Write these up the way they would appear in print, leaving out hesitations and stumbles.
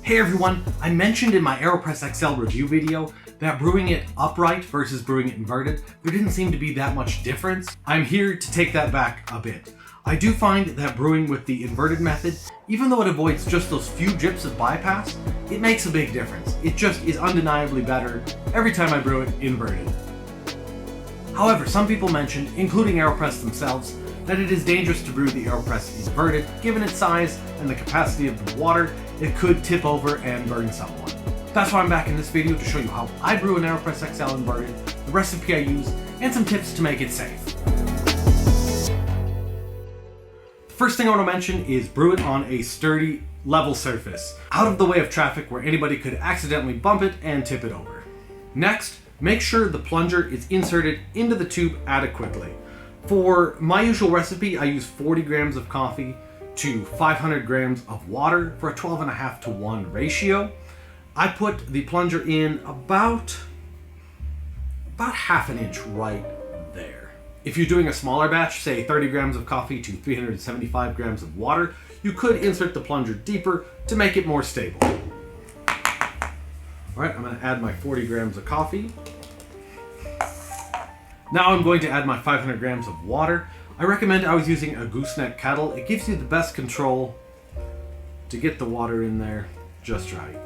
Hey everyone, I mentioned in my AeroPress XL review video that brewing it upright versus brewing it inverted, there didn't seem to be that much difference. I'm here to take that back a bit. I do find that brewing with the inverted method, even though it avoids just those few drips of bypass, it makes a big difference. It just is undeniably better every time I brew it inverted. However, some people mentioned, including AeroPress themselves, that it is dangerous to brew the AeroPress inverted. Given its size and the capacity of the water, it could tip over and burn someone. That's why I'm back in this video to show you how I brew an AeroPress XL inverted, the recipe I use, and some tips to make it safe. The first thing I want to mention is brew it on a sturdy, level surface, out of the way of traffic where anybody could accidentally bump it and tip it over. Next, make sure the plunger is inserted into the tube adequately. For my usual recipe, I use 40 grams of coffee to 500 grams of water for a 12.5:1 ratio. I put the plunger in about half an inch right there. If you're doing a smaller batch, say 30 grams of coffee to 375 grams of water, you could insert the plunger deeper to make it more stable. All right, I'm going to add my 40 grams of coffee. Now I'm going to add my 500 grams of water. I recommend always using a gooseneck kettle. It gives you the best control to get the water in there just right.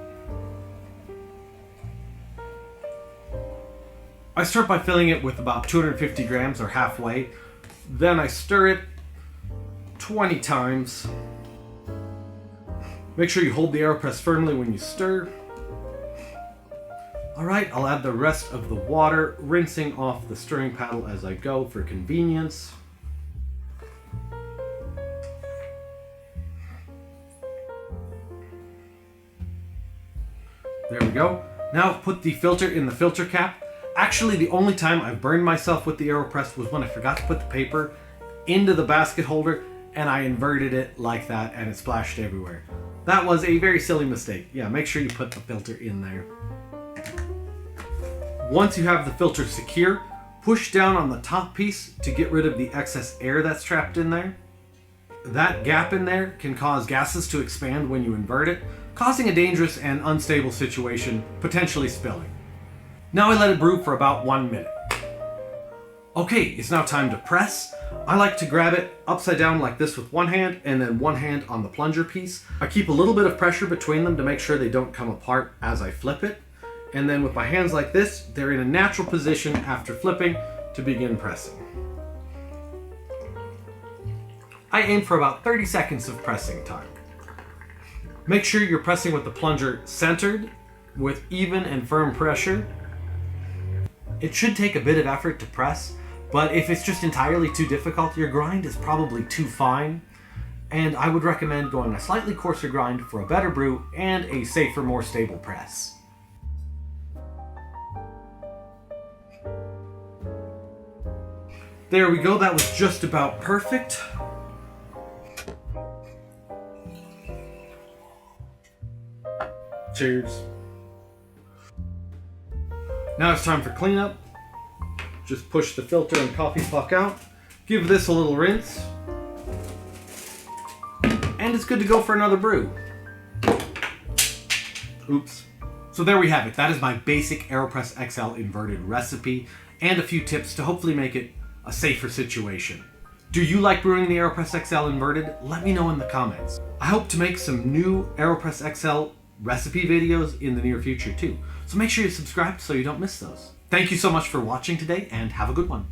I start by filling it with about 250 grams or halfway. Then I stir it 20 times. Make sure you hold the AeroPress firmly when you stir. Alright, I'll add the rest of the water, rinsing off the stirring paddle as I go for convenience. There we go. Now put the filter in the filter cap. Actually, the only time I've burned myself with the AeroPress was when I forgot to put the paper into the basket holder and I inverted it like that and it splashed everywhere. That was a very silly mistake. Yeah, make sure you put the filter in there. Once you have the filter secure, push down on the top piece to get rid of the excess air that's trapped in there. That gap in there can cause gases to expand when you invert it, causing a dangerous and unstable situation, potentially spilling. Now I let it brew for about 1 minute. Okay, it's now time to press. I like to grab it upside down like this with one hand and then one hand on the plunger piece. I keep a little bit of pressure between them to make sure they don't come apart as I flip it. And then with my hands like this, they're in a natural position after flipping to begin pressing. I aim for about 30 seconds of pressing time. Make sure you're pressing with the plunger centered with even and firm pressure. It should take a bit of effort to press, but if it's just entirely too difficult, your grind is probably too fine. And I would recommend going a slightly coarser grind for a better brew and a safer, more stable press. There we go, that was just about perfect. Cheers. Now it's time for cleanup. Just push the filter and coffee puck out. Give this a little rinse. And it's good to go for another brew. Oops. So there we have it. That is my basic AeroPress XL inverted recipe and a few tips to hopefully make it a safer situation. Do you like brewing the AeroPress XL inverted? Let me know in the comments. I hope to make some new AeroPress XL recipe videos in the near future too. So make sure you subscribe so you don't miss those. Thank you so much for watching today and have a good one.